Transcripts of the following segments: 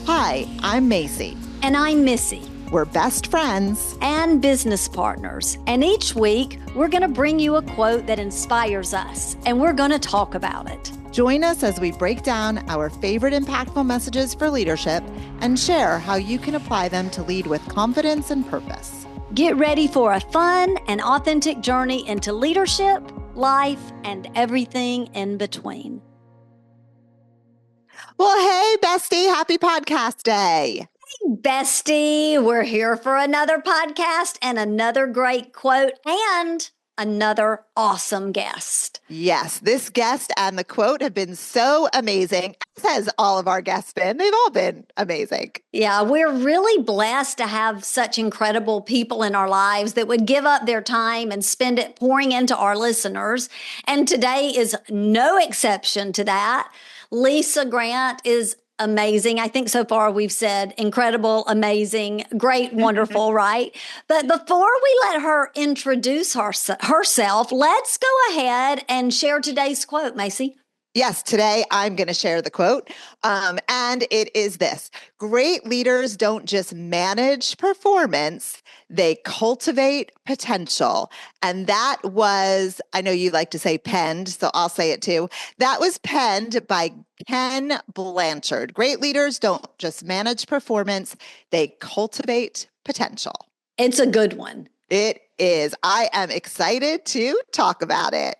Hi, I'm Macy. And I'm Missy. We're best friends and business partners. And each week, we're going to bring you a quote that inspires us, and we're going to talk about it. Join us as we break down our favorite impactful messages for leadership and share how you can apply them to lead with confidence and purpose. Get ready for a fun and authentic journey into leadership, life, and everything in between. Well, hey, bestie, happy podcast day. Hey, bestie, we're here for another podcast and another great quote and another awesome guest. Yes, this guest and the quote have been so amazing, as has all of our guests been. They've all been amazing. Yeah, we're really blessed to have such incredible people in our lives that would give up their time and spend it pouring into our listeners. And today is no exception to that. Lisa Grant is amazing. I think so far we've said incredible, amazing, great, wonderful, right? But before we let her introduce herself, let's go ahead and share today's quote, Macy. Yes, today I'm going to share the quote, and it is this: great leaders don't just manage performance, they cultivate potential. And that was, I know you like to say penned, so I'll say it too. That was penned by Ken Blanchard. Great leaders don't just manage performance, they cultivate potential. It's a good one. It is. I am excited to talk about it.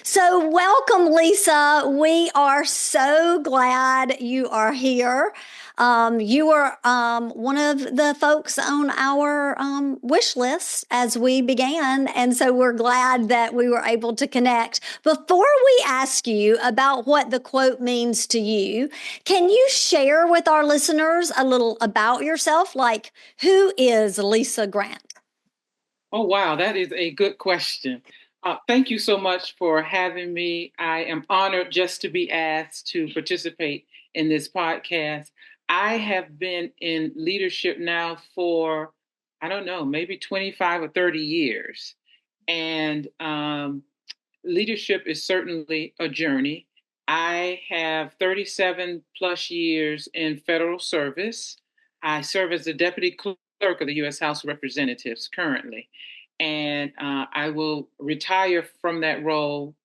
So welcome, Lisa. We are so glad you are here. You were one of the folks on our wish list as we began. And so we're glad that we were able to connect. Before we ask you about what the quote means to you, can you share with our listeners a little about yourself? Like, who is Lisa Grant? Oh, wow. That is a good question. Thank you so much for having me. I am honored just to be asked to participate in this podcast. I have been in leadership now for, I don't know, maybe 25 or 30 years. And leadership is certainly a journey. I have 37 plus years in federal service. I serve as the Deputy Clerk of the U.S. House of Representatives currently. And I will retire from that role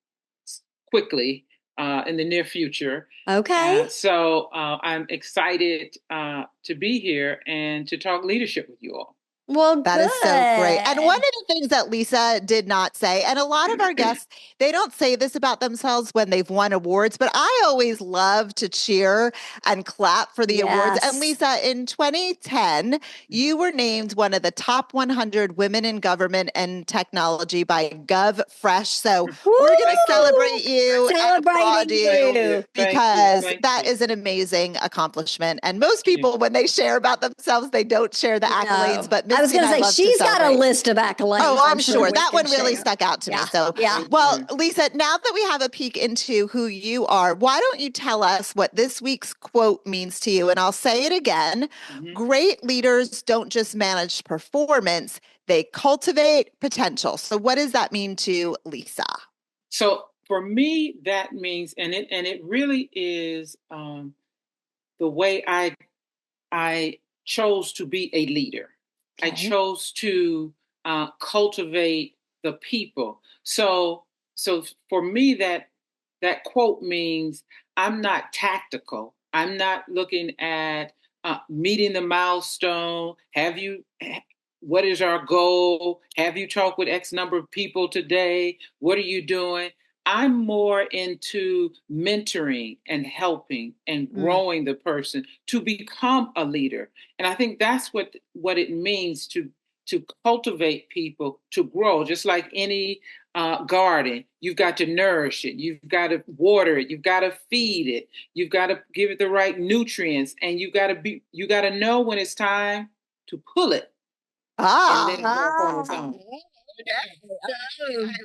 quickly in the near future. Okay. So I'm excited to be here and to talk leadership with you all. Well, that is so great. And one of the things that Lisa did not say, and a lot of our guests, they don't say this about themselves when they've won awards, but I always love to cheer and clap for the awards. And Lisa, in 2010, you were named one of the top 100 women in government and technology by GovFresh. So we're going to celebrate you and applaud you because that is an amazing accomplishment. And most people, when they share about themselves, they don't share the accolades, but I was going to say, she's got a list of accolades. Oh, I'm sure. That one really stuck out to me. So, well, Lisa, now that we have a peek into who you are, why don't you tell us what this week's quote means to you? And I'll say it again. Great leaders don't just manage performance, they cultivate potential. So what does that mean to Lisa? So for me, that means, and it really is the way I chose to be a leader. Okay. I chose to cultivate the people. So for me, that quote means I'm not tactical. I'm not looking at meeting the milestone. What is our goal? Have you talked with X number of people today? What are you doing? I'm more into mentoring and helping and growing the person to become a leader. And I think that's what it means to cultivate people to grow. Just like any garden, you've got to nourish it. You've got to water it. You've got to feed it. You've got to give it the right nutrients. And you got to know when it's time to pull it. And let it go on its own.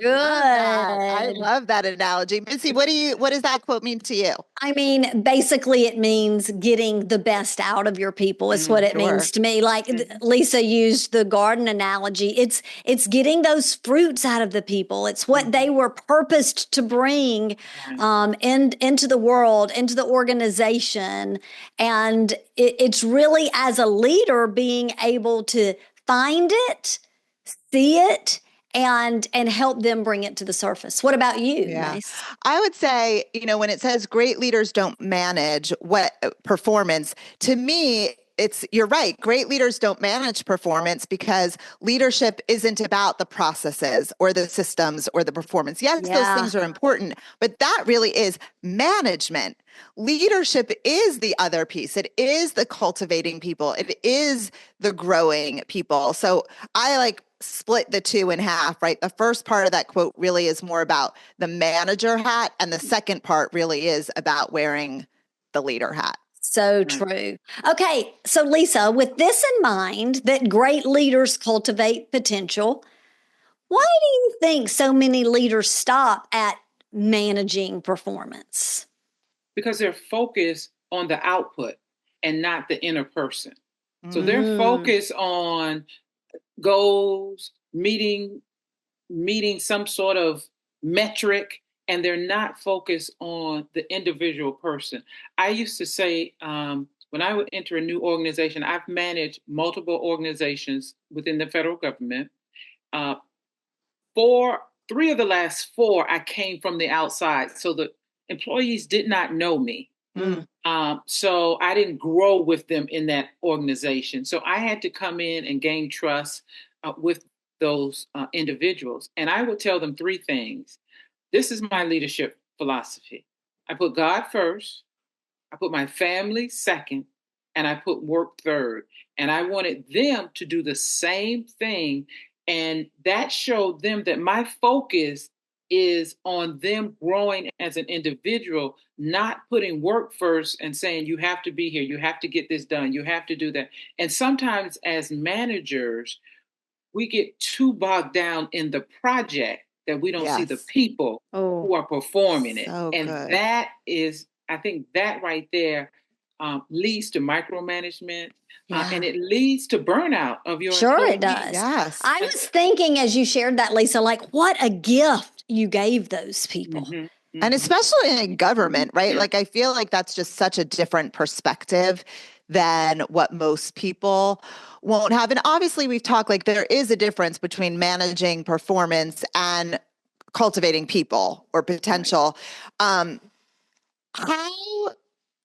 I Good. love that analogy. Missy, what does that quote mean to you? I mean, basically, it means getting the best out of your people. Is what it means Sure. to me. Like Lisa used the garden analogy. It's getting those fruits out of the people. It's what they were purposed to bring into the world, into the organization, and it's really as a leader being able to find it, see it, and help them bring it to the surface. What about you, Yeah. Mayce? I would say, when it says great leaders don't manage what performance, to me, you're right. Great leaders don't manage performance because leadership isn't about the processes or the systems or the performance. Yes, those Yeah. things are important, but that really is management. Leadership is the other piece. It is the cultivating people. It is the growing people. So I split the two in half, right? The first part of that quote really is more about the manager hat, and the second part really is about wearing the leader hat. So true. Okay, so Lisa, with this in mind that great leaders cultivate potential, why do you think so many leaders stop at managing performance? Because they're focused on the output and not the inner person. So they're Mm. focused on goals, meeting some sort of metric, and they're not focused on the individual person. I used to say, when I would enter a new organization, I've managed multiple organizations within the federal government. Uh, three of the last four, I came from the outside. So the employees did not know me. Mm. So I didn't grow with them in that organization. So I had to come in and gain trust with those individuals. And I would tell them three things. This is my leadership philosophy. I put God first, I put my family second, and I put work third. And I wanted them to do the same thing. And that showed them that my focus is on them growing as an individual, not putting work first and saying, you have to be here, you have to get this done, you have to do that. And sometimes as managers, we get too bogged down in the project that we don't see the people who are performing it. And good. that is, I think that right there leads to micromanagement and it leads to burnout of your Sure, it employees. does. Yes. I was thinking as you shared that, Lisa, like what a gift you gave those people. And especially in government, right? Like, I feel like that's just such a different perspective than what most people won't have. And obviously, we've talked like there is a difference between managing performance and cultivating people or potential. How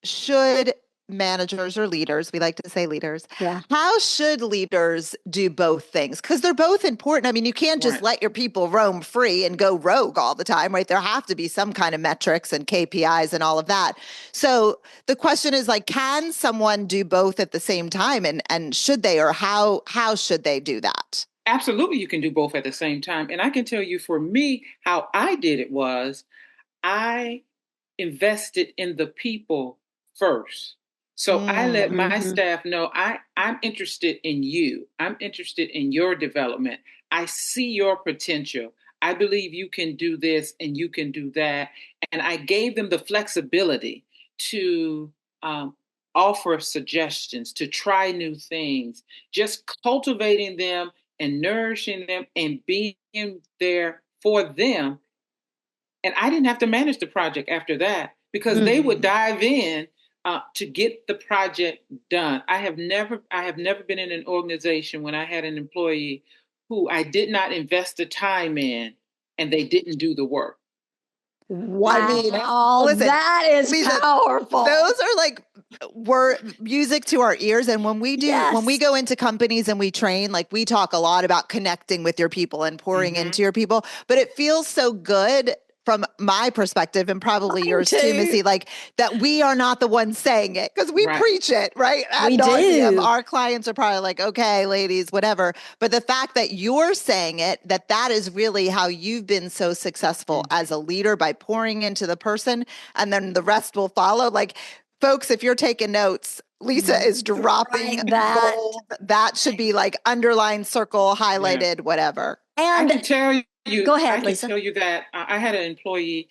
should managers or leaders, we like to say leaders, how should leaders do both things? Because they're both important. I mean, you can't just let your people roam free and go rogue all the time, right? There have to be some kind of metrics and KPIs and all of that. So the question is like, can someone do both at the same time? And should they, or how should they do that? Absolutely, you can do both at the same time. And I can tell you for me, how I did it was I invested in the people first. So I let my staff know I'm interested in you. I'm interested in your development. I see your potential. I believe you can do this and you can do that. And I gave them the flexibility to offer suggestions, to try new things, just cultivating them and nourishing them and being there for them. And I didn't have to manage the project after that because they would dive in to get the project done. I have never been in an organization when I had an employee who I did not invest the time in and they didn't do the work. Wow. I mean, listen, that is Lisa, powerful. Those are like music to our ears. And when we go into companies and we train, like we talk a lot about connecting with your people and pouring into your people, but it feels so good from my perspective and probably yours too, Missy, like that we are not the ones saying it because we preach it, right? We do. Our clients are probably like, okay, ladies, whatever. But the fact that you're saying it, that is really how you've been so successful as a leader by pouring into the person and then the rest will follow. Like, folks, if you're taking notes, Lisa is dropping that. gold. That should be like underlined, circle, highlighted, whatever. And I can tell you, go ahead, I Lisa. can tell you that I had an employee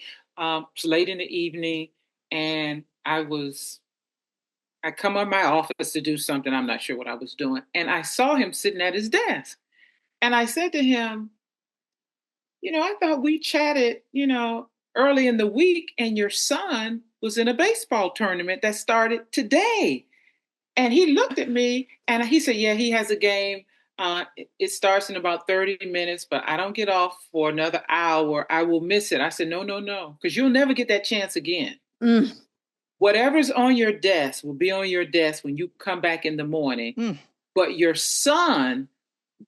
late in the evening, and I come on my office to do something. I'm not sure what I was doing. And I saw him sitting at his desk. And I said to him, I thought we chatted, early in the week, and your son was in a baseball tournament that started today. And he looked at me and he said, yeah, he has a game. It starts in about 30 minutes, but I don't get off for another hour. I will miss it. I said, no, because you'll never get that chance again. Whatever's on your desk will be on your desk when you come back in the morning. But your son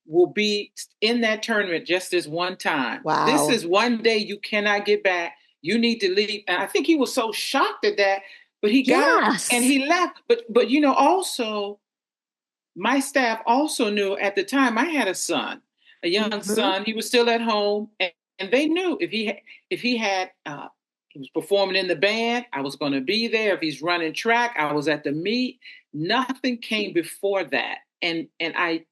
will be in that tournament just this one time. Wow. This is one day you cannot get back. You need to leave. And I think he was so shocked at that, but he got up and he left. But also my staff also knew at the time I had a son, a young son. He was still at home, and they knew if he was performing in the band, I was going to be there. If he's running track, I was at the meet. Nothing came before that, and I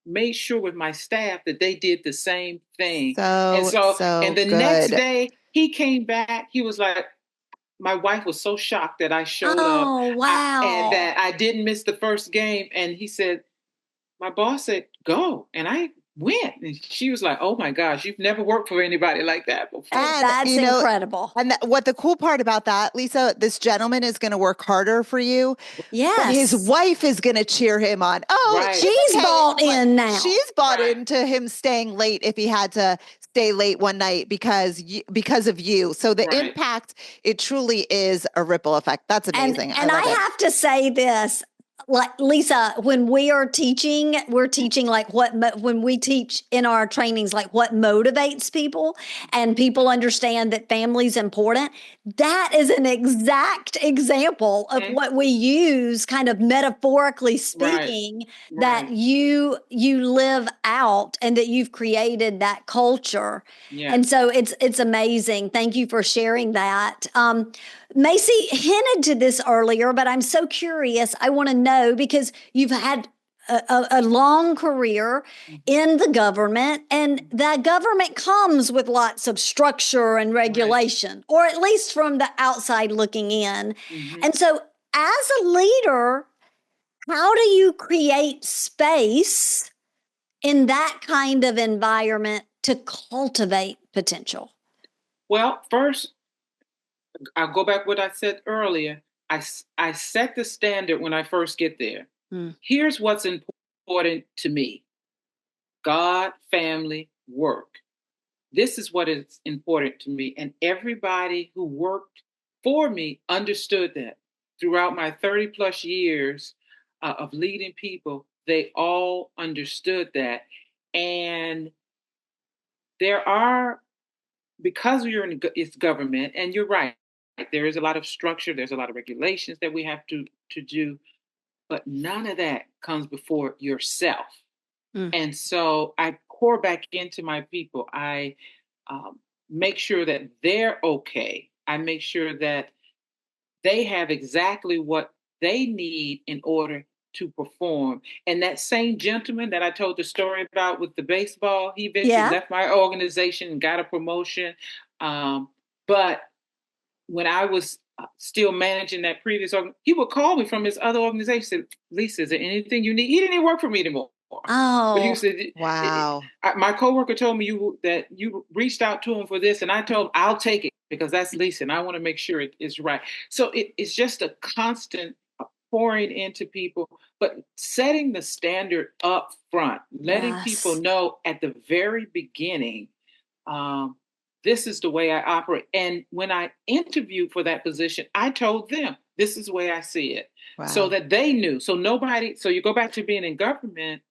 made sure with my staff that they did the same thing. And the next day he came back. He was like, my wife was so shocked that I showed up. Wow. And that I didn't miss the first game. And he said, my boss said, go. And I went. And she was like, oh my gosh, you've never worked for anybody like that before. And that's incredible. And what the cool part about that, Lisa, this gentleman is going to work harder for you. Yes. But his wife is going to cheer him on. She's bought in now. She's bought into him staying late if he had to stay late one night because of you. So the impact, it truly is a ripple effect. That's amazing. And I have to say this, like Lisa, when we're teaching like when we teach in our trainings, like what motivates people, and people understand that family's important. That is an exact example of what we use, kind of metaphorically speaking, that you live out and that you've created that culture. Yeah. And so it's amazing. Thank you for sharing that. Macy hinted to this earlier, but I'm so curious. I want to know, because you've had a long career in the government, and that government comes with lots of structure and regulation, or at least from the outside looking in. And so as a leader, how do you create space in that kind of environment to cultivate potential? Well, first, I'll go back to what I said earlier. I set the standard when I first get there. Here's what's important to me: God, family, work. This is what is important to me. And everybody who worked for me understood that. Throughout my 30 plus years of leading people, they all understood that. And because it's government, and you're right, there is a lot of structure, there's a lot of regulations that we have to do, but none of that comes before yourself. And so I pour back into my people. I make sure that they're okay. I make sure that they have exactly what they need in order to perform. And that same gentleman that I told the story about with the baseball, he eventually left my organization and got a promotion. But when I was still managing that previous organization, he would call me from his other organization. Lisa, is there anything you need? He didn't even work for me anymore. Oh, but he said, wow. My coworker told me that you reached out to him for this, and I told him I'll take it because that's Lisa, and I want to make sure it's right. So it's just a constant pouring into people, but setting the standard up front, letting people know at the very beginning, this is the way I operate. And when I interviewed for that position, I told them, this is the way I see it. Wow. So that they knew. So you go back to being in government,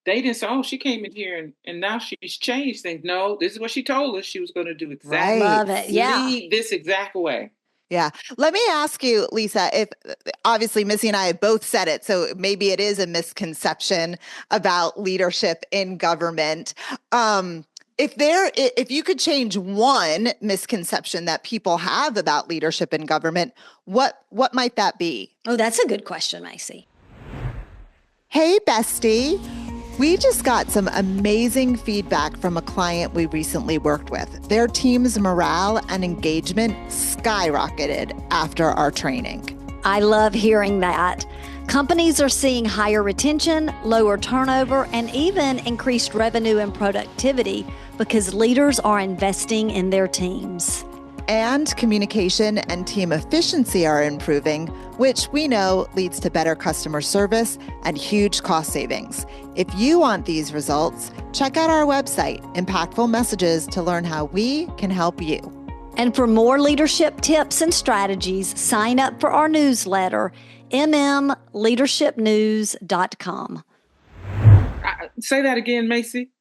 they didn't say, oh, she came in here and now she's changed things. No, this is what she told us she was going to do exactly. Love it. Yeah. Lead this exact way. Yeah. Let me ask you, Lisa, if obviously Missy and I have both said it, so maybe it is a misconception about leadership in government. if you could change one misconception that people have about leadership in government, what might that be? Oh, that's a good question, Macy. Hey, bestie. We just got some amazing feedback from a client we recently worked with. Their team's morale and engagement skyrocketed after our training. I love hearing that. Companies are seeing higher retention, lower turnover, and even increased revenue and productivity because leaders are investing in their teams. And communication and team efficiency are improving, which we know leads to better customer service and huge cost savings. If you want these results, check out our website, Mpactful Messages, to learn how we can help you. And for more leadership tips and strategies, sign up for our newsletter, mmleadershipnews.com. Say that again, Macy.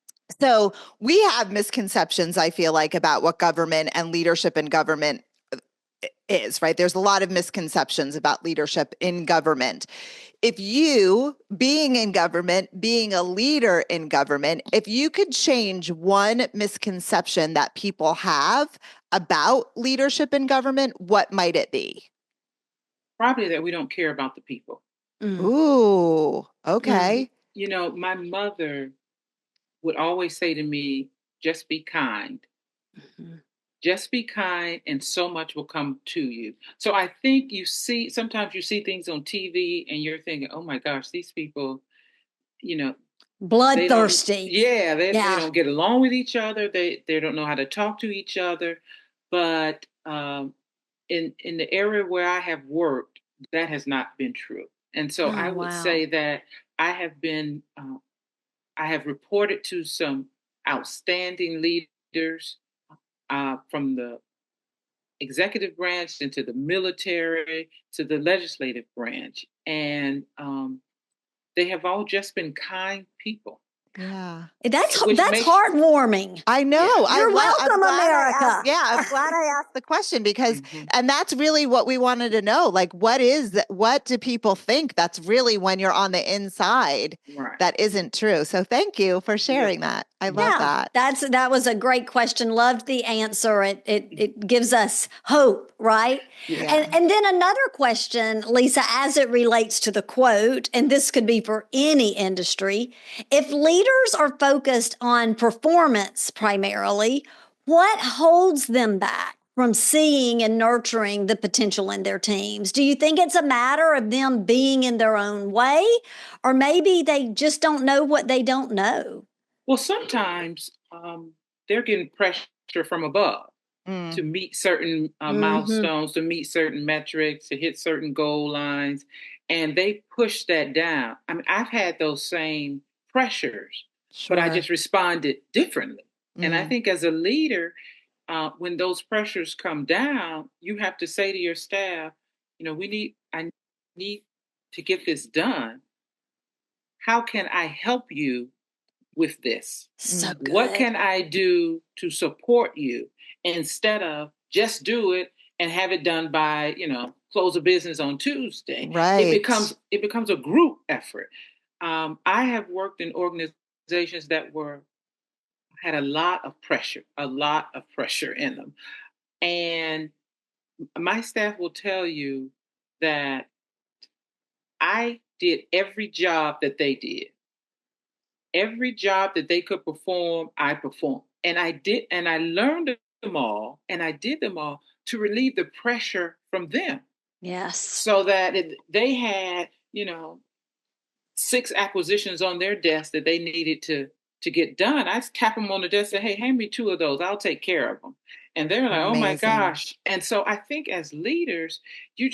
So we have misconceptions, I feel like, about what government and leadership in government is, right? There's a lot of misconceptions about leadership in government. If you, being in government, being a leader in government, if you could change one misconception that people have about leadership in government, what might it be? Probably that we don't care about the people. Ooh, okay. You know, my mother would always say to me, just be kind. Just be kind and so much will come to you. So I think sometimes you see things on TV and you're thinking, oh my gosh, these people, bloodthirsty. They don't get along with each other. They don't know how to talk to each other. But in the area where I have worked, that has not been true. And so I would say that I have reported to some outstanding leaders from the executive branch into the military to the legislative branch. And they have all just been kind people. Yeah. That's heartwarming. I know. You're welcome, America. I'm glad I asked the question because, and that's really what we wanted to know. Like, what do people think that's really when you're on the inside that isn't true? So thank you for sharing that. I love that. That was a great question. Loved the answer. It gives us hope, right? Yeah. And then another question, Lisa, as it relates to the quote, and this could be for any industry, if leaders are focused on performance primarily, what holds them back from seeing and nurturing the potential in their teams? Do you think it's a matter of them being in their own way, or maybe they just don't know what they don't know? Well, sometimes they're getting pressure from above to meet certain milestones, to meet certain metrics, to hit certain goal lines, and they push that down. I mean, I've had those same pressures, but I just responded differently. And I think as a leader, when those pressures come down, you have to say to your staff, I need to get this done. How can I help you with this? So good. What can I do to support you instead of just do it and have it done by, close of business on Tuesday? Right. It becomes a group effort. I have worked in organizations that had a lot of pressure in them. And my staff will tell you that I did every job that they did. Every job that they could perform, I performed. And I did, and I learned them all, and I did them all to relieve the pressure from them. Yes. So that they had, 6 acquisitions on their desk that they needed to get done. I tap them on the desk and say, hey, hand me 2 of those. I'll take care of them. And they're like, Amazing. Oh my gosh. And so I think as leaders, you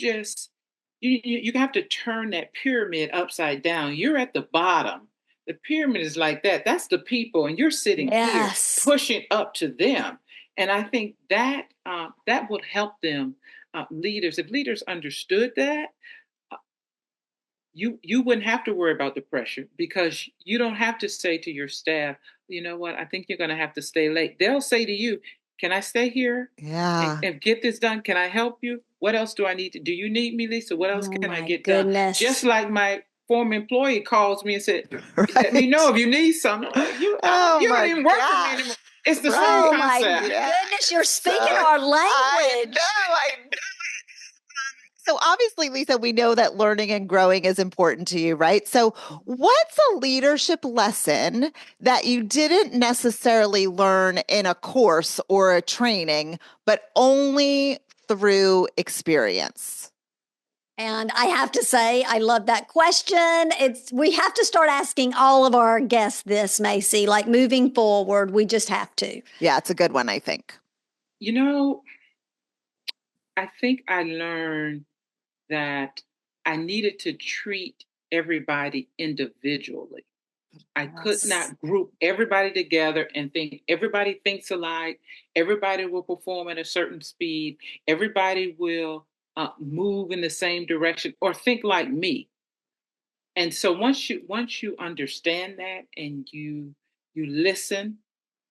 have to turn that pyramid upside down. You're at the bottom. The pyramid is like that. That's the people. And you're sitting here pushing up to them. And I think that would help them, leaders. If leaders understood that, you wouldn't have to worry about the pressure, because you don't have to say to your staff, you know what, I think you're going to have to stay late. They'll say to you, can I stay here? Yeah. And get this done? Can I help you? What else do I need to do? You need me, Lisa? What else can I get done? Just like my former employee calls me and said, let me know if you need something. You don't even work for me anymore. It's the Right. same Oh my concept. goodness, you're speaking So, our I language. know. So obviously, Lisa, we know that learning and growing is important to you, right? So what's a leadership lesson that you didn't necessarily learn in a course or a training, but only through experience? And I have to say, I love that question. We have to start asking all of our guests this, Macy, like moving forward, we just have to. Yeah, it's a good one, I think. You know, I think I learned that I needed to treat everybody individually. I could Yes. not group everybody together and think everybody thinks alike, everybody will perform at a certain speed, everybody will move in the same direction or think like me. And so once you understand that and you listen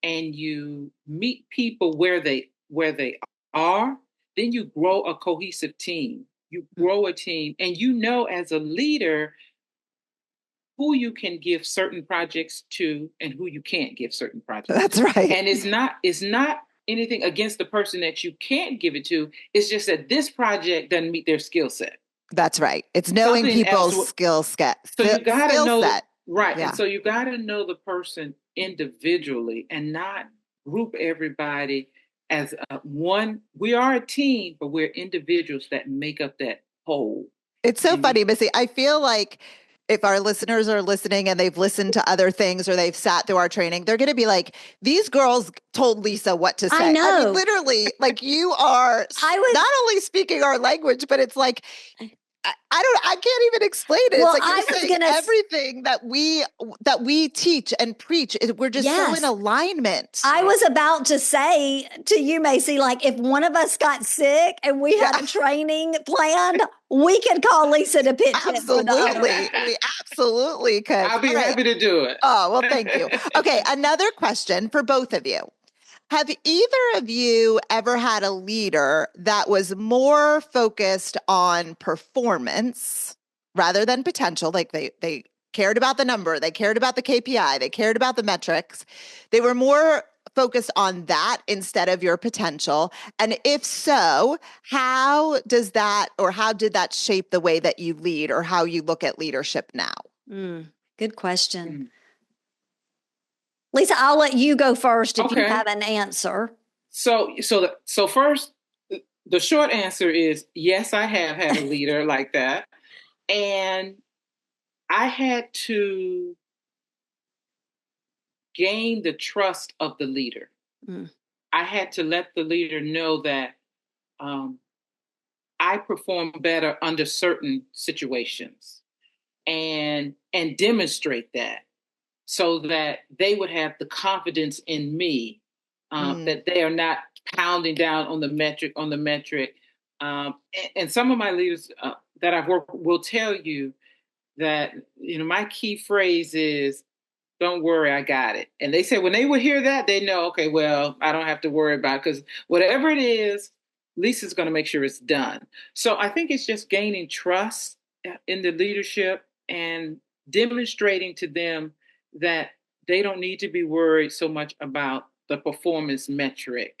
and you meet people where they are, then you grow a cohesive team. You grow a team, and you know as a leader who you can give certain projects to and who you can't give certain projects That's to. right. And it's not anything against the person that you can't give it to. It's just that this project doesn't meet their skill set. That's right. It's knowing Something else. people's skill set. So you got to Skill know set. right, Yeah. and so you got to know the person individually and not group everybody as one. We are a team, but we're individuals that make up that whole. It's so And funny, Missy. I feel like if our listeners are listening and they've listened to other things or they've sat through our training, they're going to be like, these girls told Lisa what to say. I know. I mean, literally, like you are not only speaking our language, but it's like, I can't even explain it. Well, it's like I you're was saying gonna everything that we teach and preach. We're just so Yes. in alignment. I was about to say to you, Macy, like if one of us got sick and we had a training planned, we could call Lisa to pitch it for the other. Absolutely. We absolutely could. I'll be All right. happy to do it. Oh, well, thank you. Okay, another question for both of you. Have either of you ever had a leader that was more focused on performance rather than potential? Like they cared about the number, they cared about the KPI, they cared about the metrics. They were more focused on that instead of your potential. And if so, how did that shape the way that you lead or how you look at leadership now? Good question. Lisa, I'll let you go first if you Okay. have an answer. So first, the short answer is yes, I have had a leader like that. And I had to gain the trust of the leader. I had to let the leader know that I perform better under certain situations and demonstrate that so that they would have the confidence in me that they are not pounding down on the metric. And some of my leaders that I've worked will tell you that, my key phrase is, don't worry, I got it. And they said when they would hear that, they know, okay, well, I don't have to worry about it because whatever it is, Lisa's going to make sure it's done. So I think it's just gaining trust in the leadership and demonstrating to them that they don't need to be worried so much about the performance metric.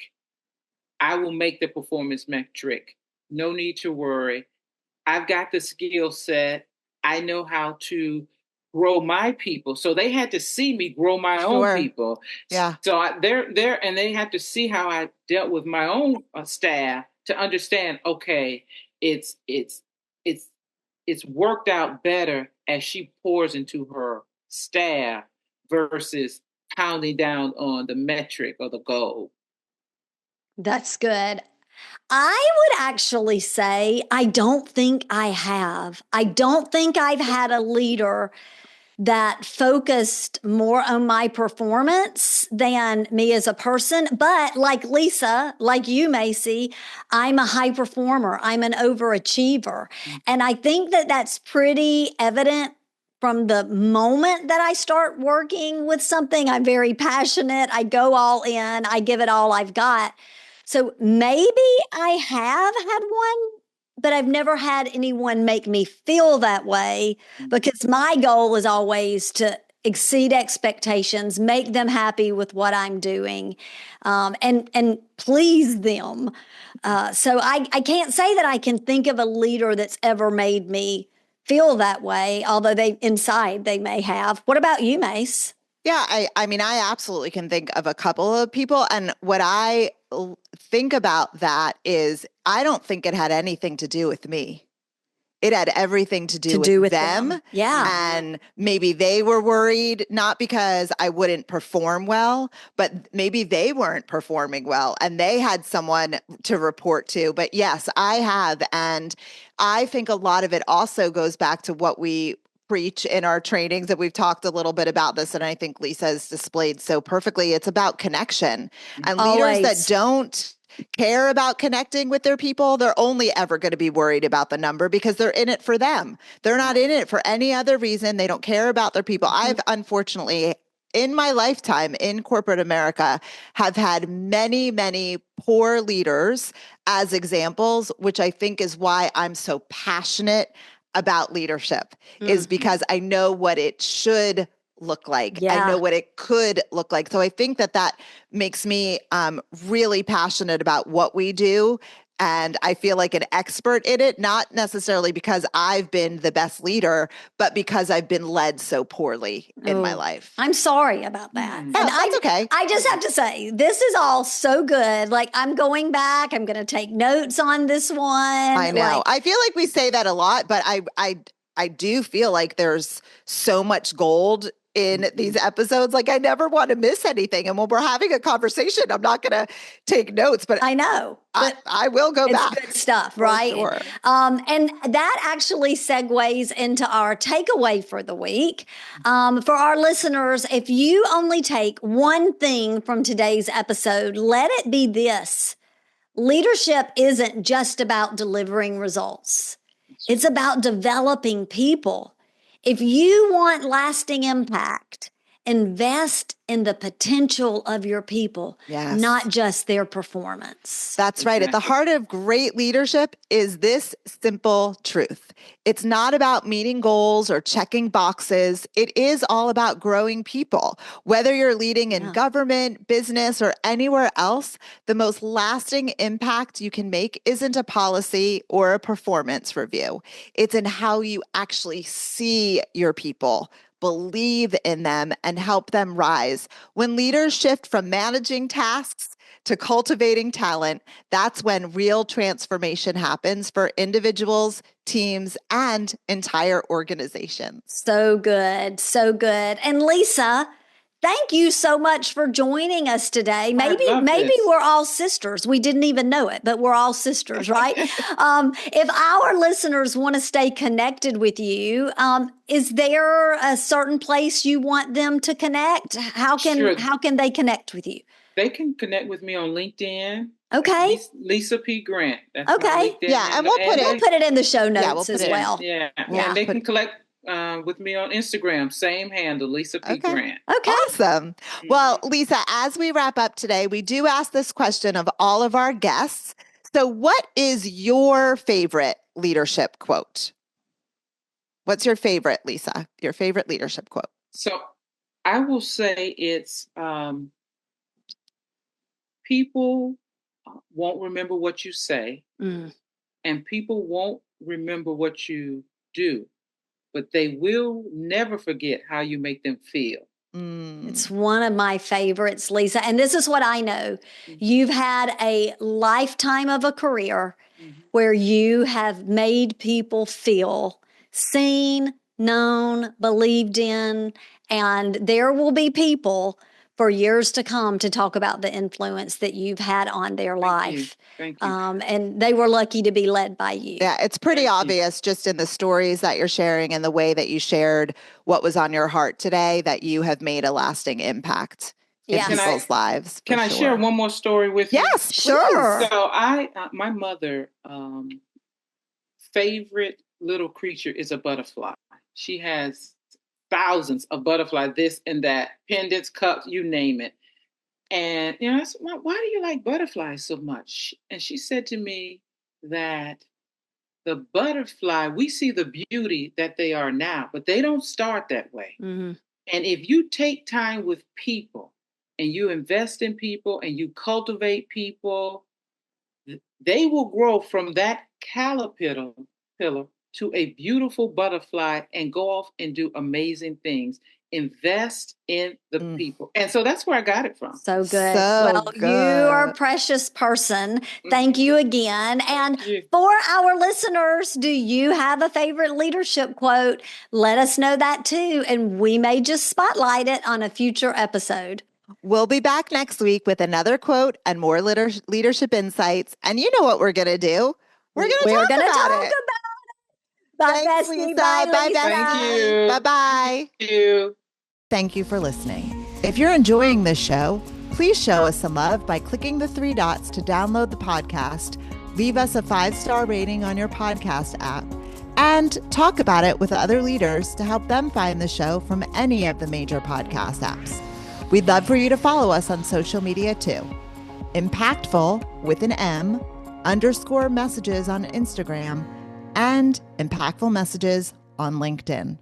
I will make the performance metric. No need to worry. I've got the skill set. I know how to grow my people. So they had to see me grow my own people. Yeah. So they're there, and they had to see how I dealt with my own staff to understand. Okay, it's worked out better as she pours into her staff versus pounding down on the metric or the goal. That's good. I would actually say I don't think I have. I don't think I've had a leader that focused more on my performance than me as a person. But like Lisa, like you, Macy, I'm a high performer. I'm an overachiever. And I think that that's pretty evident from the moment that I start working with something. I'm very passionate. I go all in. I give it all I've got. So maybe I have had one, but I've never had anyone make me feel that way because my goal is always to exceed expectations, make them happy with what I'm doing, and please them. So I can't say that I can think of a leader that's ever made me feel that way, although inside they may have. What about you, Mayce? Yeah, I mean, I absolutely can think of a couple of people. And what I think about that is I don't think it had anything to do with me. It had everything to do with them. Yeah. And maybe they were worried, not because I wouldn't perform well, but maybe they weren't performing well and they had someone to report to. But yes, I have. And I think a lot of it also goes back to what we preach in our trainings, that we've talked a little bit about this, and I think Lisa has displayed so perfectly. It's about connection. And leaders that don't care about connecting with their people, they're only ever going to be worried about the number because they're in it for them. They're not in it for any other reason. They don't care about their people. I've unfortunately, in my lifetime in corporate America, have had many, many poor leaders as examples, which I think is why I'm so passionate about leadership, is because I know what it should look like. I know what it could look like. So I think that makes me really passionate about what we do. And I feel like an expert in it, not necessarily because I've been the best leader, but because I've been led so poorly in my life. I'm sorry about that. And that's okay. I just have to say, this is all so good. Like, I'm going back. I'm going to take notes on this one. I know. I feel like we say that a lot, but I do feel like there's so much gold in these episodes. Like, I never want to miss anything. And when we're having a conversation, I'm not going to take notes, but I know. But I will go back. It's good stuff, right? Sure. And that actually segues into our takeaway for the week. For our listeners, if you only take one thing from today's episode, let it be this: leadership isn't just about delivering results. It's about developing people. If you want lasting impact, invest in the potential of your people, not just their performance. That's right. At the heart of great leadership is this simple truth. It's not about meeting goals or checking boxes. It is all about growing people. Whether you're leading in government, business, or anywhere else, the most lasting impact you can make isn't a policy or a performance review. It's in how you actually see your people, believe in them, and help them rise. When leaders shift from managing tasks to cultivating talent, that's when real transformation happens for individuals, teams, and entire organizations. So good. So good. And Lisa, thank you so much for joining us today. Maybe we're all sisters. We didn't even know it, but we're all sisters, right? If our listeners want to stay connected with you, is there a certain place you want them to connect? How can they connect with you? They can connect with me on LinkedIn. Okay. Lisa P. Grant. That's okay. Yeah, and we'll put it in the show notes we'll as well. Yeah. And they can collect with me on Instagram, same handle, Lisa P. Grant. Okay. Awesome. Well, Lisa, as we wrap up today, we do ask this question of all of our guests. So what is your favorite leadership quote? What's your favorite, Lisa? Your favorite leadership quote? So I will say it's people won't remember what you say, and people won't remember what you do, but they will never forget how you make them feel. It's one of my favorites, Lisa. And this is what I know. You've had a lifetime of a career where you have made people feel seen, known, believed in, and there will be people for years to come to talk about the influence that you've had on their life. Thank you. And they were lucky to be led by you. Yeah, it's pretty obvious just in the stories that you're sharing and the way that you shared what was on your heart today that you have made a lasting impact in people's lives. Can I share one more story with you? Yes, sure. So my mother, favorite little creature is a butterfly. She has thousands of butterflies, this and that, pendants, cups, you name it. And I said, why do you like butterflies so much? And she said to me that the butterfly, we see the beauty that they are now, but they don't start that way. And if you take time with people and you invest in people and you cultivate people, they will grow from that caterpillar to a beautiful butterfly and go off and do amazing things. Invest in the people. And so that's where I got it from. So good. So well, good. You are a precious person. Thank you again. And for our listeners, do you have a favorite leadership quote? Let us know that too. And we may just spotlight it on a future episode. We'll be back next week with another quote and more leadership insights. And you know what we're going to do? We're going to talk about it. Bye, Thanks, Bessie. Lisa. Bye, Lisa. Thank you. Bye-bye. Thank you. Thank you for listening. If you're enjoying this show, please show us some love by clicking the 3 dots to download the podcast, leave us a 5-star rating on your podcast app, and talk about it with other leaders to help them find the show from any of the major podcast apps. We'd love for you to follow us on social media too. Mpactful with an M _ messages on Instagram and Mpactful Messages on LinkedIn.